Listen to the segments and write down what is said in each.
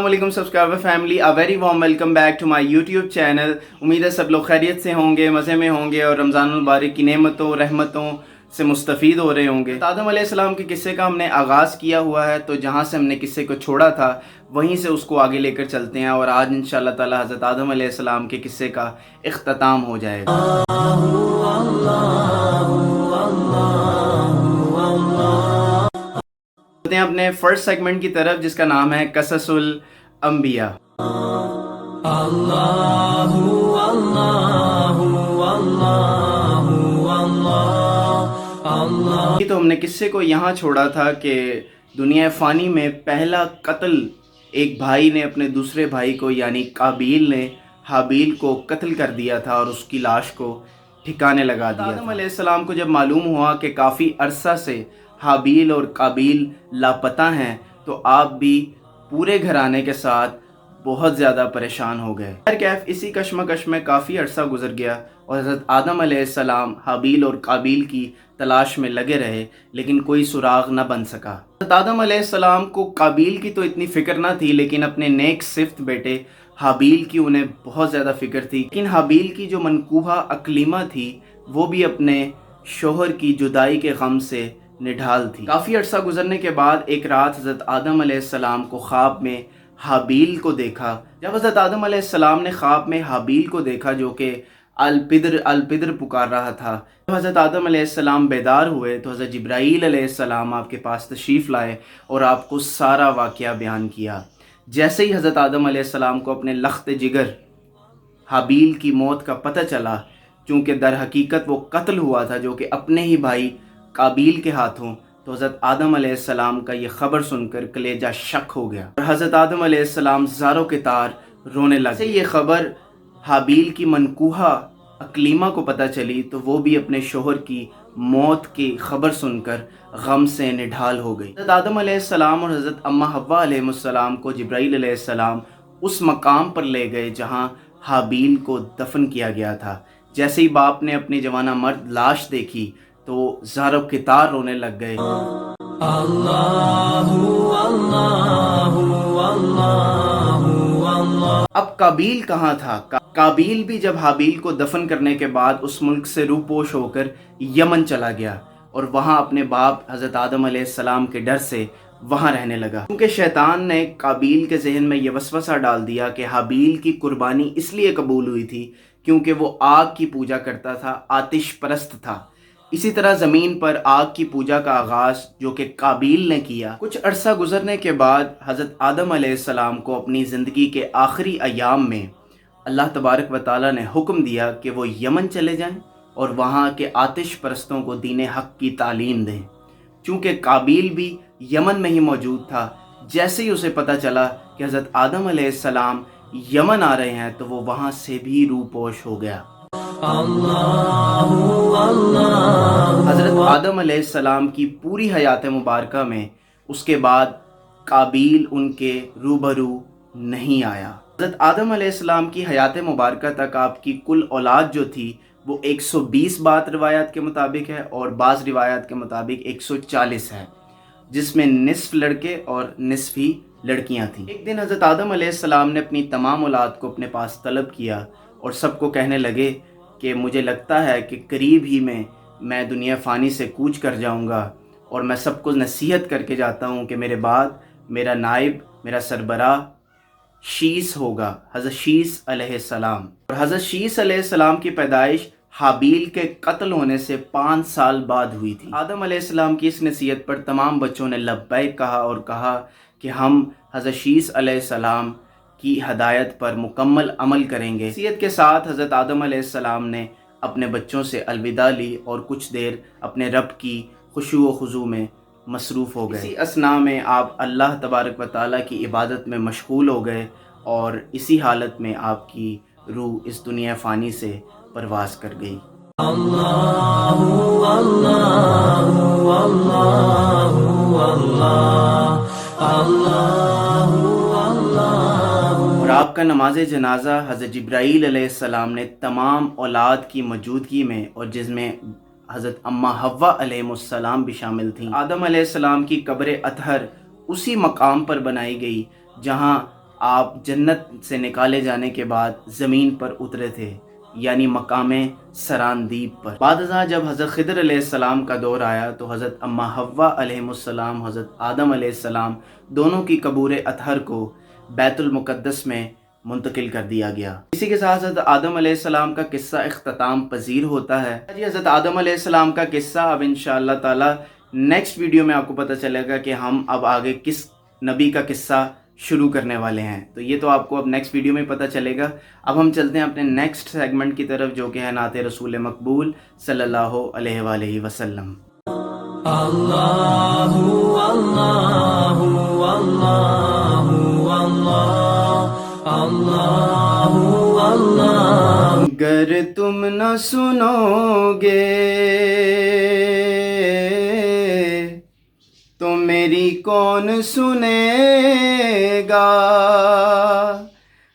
अस्सलामुअलैकुम subscriber family, a very warm welcome back to my YouTube channel. उम्मीद है सब लोग खैरियत से होंगे, मज़े में होंगे और रमज़ान मुबारक की नेमतों रहमतों से मुस्तफ़ीद हो रहे होंगे। आदम अलैहिस्सलाम के किस्से का हमने आगाज़ किया हुआ है, तो जहाँ से हमने किस्से को छोड़ा था वहीं से उसको आगे लेकर चलते हैं और आज इंशाअल्लाह ताला हज़रत आदम अलैहिस्सलाम के किस्से का इख्तिताम हो जाएगा। चलते हैं अपने फर्स्ट सेगमेंट की तरफ, जिसका नाम है कससुल अंबिया। तो हमने किस्से को यहाँ छोड़ा था कि दुनिया फ़ानी में पहला कत्ल एक भाई ने अपने दूसरे भाई को यानी काबील ने हाबील को कत्ल कर दिया था और उसकी लाश को ठिकाने लगा दिया। आदम अलैहिस्सलाम को जब मालूम हुआ कि काफ़ी अरसा से हाबील और काबील लापता हैं, तो आप भी पूरे घराने के साथ बहुत ज़्यादा परेशान हो गए। खैर कैफ इसी कश्मकश में काफ़ी अरसा गुजर गया और हज़रत आदम अलैहिस्सलाम हाबील और काबील की तलाश में लगे रहे, लेकिन कोई सुराग न बन सका। हज़रत आदम अलैहिस्सलाम को काबील की तो इतनी फ़िक्र न थी, लेकिन अपने नेक सिफ्त बेटे हाबील की उन्हें बहुत ज़्यादा फ़िक्र थी। लेकिन हाबील की जो मनकूहा अकलीमा थी वो भी अपने शोहर की जुदाई के गम से निढाल थी। काफ़ी अरसा गुजरने के बाद एक रात हज़रत आदम अलैहिस्सलाम को ख्वाब में हाबील को देखा। जब हज़रत आदम अलैहिस्सलाम ने ख्वाब में हाबील को देखा जो कि अलपिद्र पुकार रहा था, जब हज़रत आदम अलैहिस्सलाम बेदार हुए तो हज़रत जिब्राईल अलैहिस्सलाम आपके पास तशरीफ़ लाए और आपको सारा वाक़या बयान किया। जैसे ही हज़रत आदम अलैहिस्सलाम को अपने लख्त जिगर हाबील की मौत का पता चला, चूँकि दर हकीकत वो कत्ल हुआ था जो कि अपने ही भाई काबील के हाथों, तो हज़रत आदम अलैहिस्सलाम का ये ख़बर सुनकर कलेजा शक हो गया और हज़रत आदम अलैहिस्सलाम ज़ारों के तार रोने लगे। ये ख़बर हाबील की मनकूहा अकलीमा को पता चली तो वो भी अपने शोहर की मौत की ख़बर सुनकर गम से निढाल हो गई। हज़रत आदम अलैहिस्सलाम और हज़रत अम्मा हव्वा अलैहिस्सलाम को जिब्राईल अलैहिस्सलाम उस मकाम पर ले गए जहाँ हाबील को दफन किया गया था। जैसे ही बाप ने अपनी जवाना मर्द लाश देखी तो ज़ारों के तार रोने लग गए। अब काबील कहाँ था? काबील भी जब हाबील को दफन करने के बाद उस मुल्क से रूपोश होकर यमन चला गया और वहाँ अपने बाप हज़रत आदम अलैहिस्सलाम के डर से वहाँ रहने लगा, क्योंकि शैतान ने काबील के जहन में यह वसवसा डाल दिया कि हाबील की कुर्बानी इसलिए कबूल हुई थी क्योंकि वो आग की पूजा करता था, आतिश परस्त था। इसी तरह ज़मीन पर आग की पूजा का आगाज़ जो कि काबील ने किया। कुछ अरसा गुजरने के बाद हज़रत आदम अलैहिस्सलाम को अपनी ज़िंदगी के आखिरी अयाम में अल्लाह तबारक व तआला ने हुक्म दिया कि वो यमन चले जाएं और वहाँ के आतिश परस्तों को दीन हक़ की तालीम दें। चूँकि काबील भी यमन में ही मौजूद था, जैसे ही उसे पता चला कि हज़रत आदम अलैहिस्सलाम यमन आ रहे हैं तो वो वहाँ से भी रूपोश हो गया। हज़रत आदम अलैहिस्सलाम की पूरी हयात मुबारका में उसके बाद काबील उनके रूबरू नहीं आया। हज़रत आदम अलैहिस्सलाम की हयात मुबारका तक आपकी कुल औलाद जो थी वो 120 बात रिवायात के मुताबिक है और बाज़ रिवायात के मुताबिक 140 है, जिसमें निस्फ लड़के और निस्फ ही लड़कियां थीं। एक दिन हज़रत आदम अलैहिस्सलाम ने अपनी तमाम औलाद को अपने पास तलब किया और सबको कहने लगे कि मुझे लगता है कि करीब ही में मैं दुनिया फ़ानी से कूच कर जाऊंगा और मैं सबको नसीहत करके जाता हूं कि मेरे बाद मेरा नाइब, मेरा सरबराह शीस होगा, हज़रत शीस अलैहिस्सलाम। और हज़रत शीस अलैहिस्सलाम की पैदाइश हाबील के कत्ल होने से 5 साल बाद हुई थी। आदम अलैहिस्सलाम की इस नसीहत पर तमाम बच्चों ने लब्बैक कहा और कहा कि हम हज़रत शीस अलैहिस्सलाम की हदायत पर मुकम्मल अमल करेंगे। नसीहत के साथ हज़रत आदम अलैहिस्सलाम ने अपने बच्चों से अलविदा ली और कुछ देर अपने रब की खुशू व खुजू में मसरूफ़ हो गए। इसी असना में आप अल्लाह तबारक व तआला की इबादत में मशगूल हो गए और इसी हालत में आपकी रूह इस दुनिया फ़ानी से परवाज़ कर गई। और आपका नमाज जनाजा हज़रत जिब्राईल अलैहिस्सलाम ने तमाम औलाद की मौजूदगी में और जिसमें हज़रत अम्मा हव्वा अलैहिस्सलाम भी शामिल थीं। आदम अलैहिस्सलाम की कब्र अतहर उसी मकाम पर बनाई गई जहाँ آپ جنت سے نکالے جانے کے بعد زمین پر اترے تھے، یعنی مقام سراندیب پر۔ بعد ازاں جب حضرت خضر علیہ السلام کا دور آیا تو حضرت اما حوا علیہ السلام، حضرت آدم علیہ السلام دونوں کی قبور اطہر کو بیت المقدس میں منتقل کر دیا گیا۔ اسی کے ساتھ حضرت آدم علیہ السلام کا قصہ اختتام پذیر ہوتا ہے۔ حضرت آدم علیہ السلام کا قصہ اب انشاءاللہ تعالی نیکسٹ ویڈیو میں آپ کو پتہ چلے گا کہ ہم اب آگے کس نبی کا قصہ شروع کرنے والے ہیں، تو یہ تو آپ کو اب نیکسٹ ویڈیو میں پتہ چلے گا۔ اب ہم چلتے ہیں اپنے نیکسٹ سیگمنٹ کی طرف، جو کہ ہے نعت رسول مقبول صلی اللہ علیہ وآلہ وسلم۔ اللہ اللہ اللہ اللہ اللہ، گر تم نہ سنو گے تو میری کون سنے گا،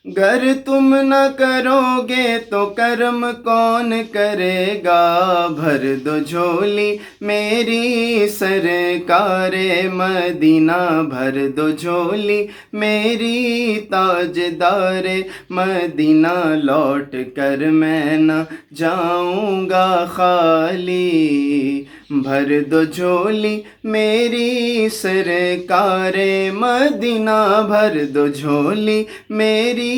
گر تم نہ کرو گے تو کرم کون کرے گا، بھر دو جھولی میری سرکار مدینہ، بھر دو جھولی میری تاجدار مدینہ، لوٹ کر میں نہ جاؤں گا خالی، بھر دو جھولی میری سرکار مدینہ، بھر دو جھولی میری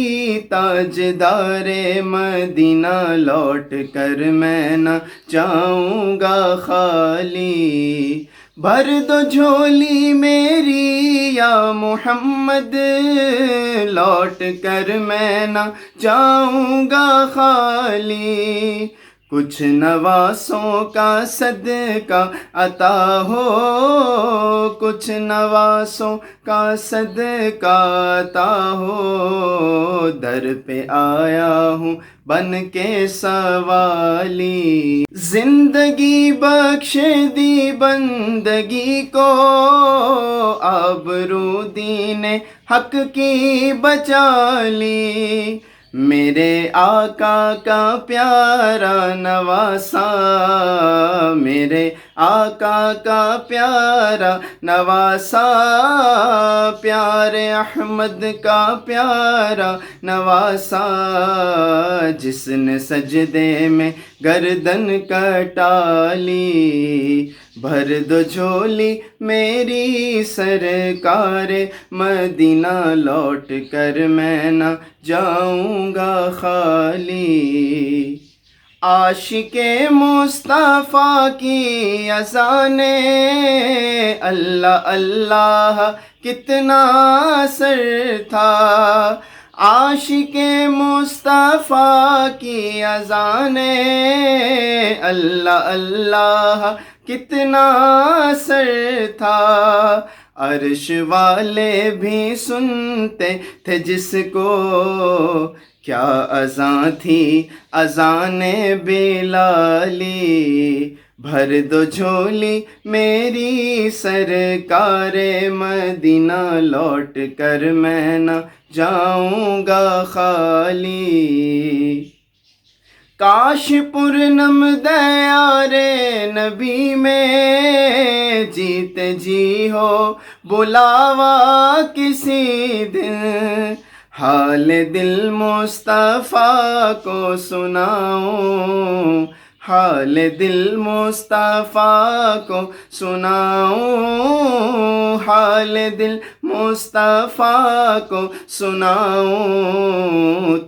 تاجدار مدینہ، لوٹ کر میں نہ جاؤں گا خالی، بھر دو جھولی میری یا محمد، لوٹ کر میں نہ جاؤں گا خالی، کچھ نواسوں کا صدقہ عطا ہو، کچھ نواسوں کا صدقہ عطا ہو، در پہ آیا ہوں بن کے سوالی، زندگی بخش دی بندگی کو، آبرو دین حق کی بچا لی، میرے آقا کا پیارا نواسا، میرے آقا کا پیارا نواسا، پیارے احمد کا پیارا نواسا، جس نے سجدے میں گردن کٹا لی، بھر دو جھولی میری سرکار مدینہ، لوٹ کر میں نہ جاؤں گا خالی، عاشق مصطفیٰ کی اذانیں اللہ اللہ کتنا اثر تھا، عاشق مصطفیٰ کی اذانیں اللہ اللہ کتنا اثر تھا، عرش والے بھی سنتے تھے جس کو، کیا اذان تھی اذان بلالی، بھر دو جھولی میری سرکار مدینہ، لوٹ کر میں نہ جاؤں گا خالی، کاش پرنم دیار نبی میں جیتے جی ہو بلاوا کسی دن، حال دل مصطفیٰ کو سناؤں، حال دل مصطفیٰ کو سناؤں، حال دل مصطفیٰ کو سناؤں،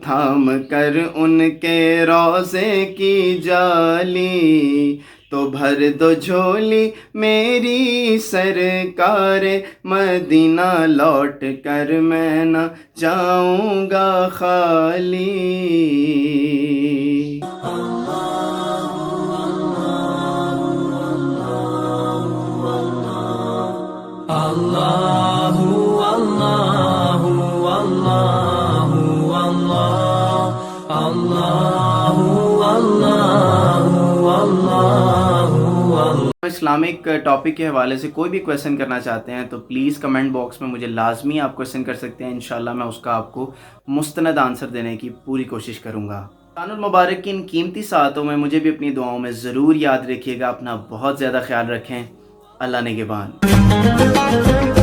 تھام کر ان کے روضے کی جالی، تو بھر دو جھولی میری سرکار مدینہ، لوٹ کر میں نہ جاؤں گا خالی۔ اللہ اللہ اللہ اللہ اللہ۔ اسلامک ٹاپک کے حوالے سے کوئی بھی کویسچن کرنا چاہتے ہیں تو پلیز کمنٹ باکس میں مجھے لازمی آپ کویسچن کر سکتے ہیں، انشاءاللہ میں اس کا آپ کو مستند آنسر دینے کی پوری کوشش کروں گا۔ رمضان المبارک کی ان قیمتی ساعتوں میں مجھے بھی اپنی دعاؤں میں ضرور یاد رکھیے گا، اپنا بہت زیادہ خیال رکھیں، اللہ نگہبان۔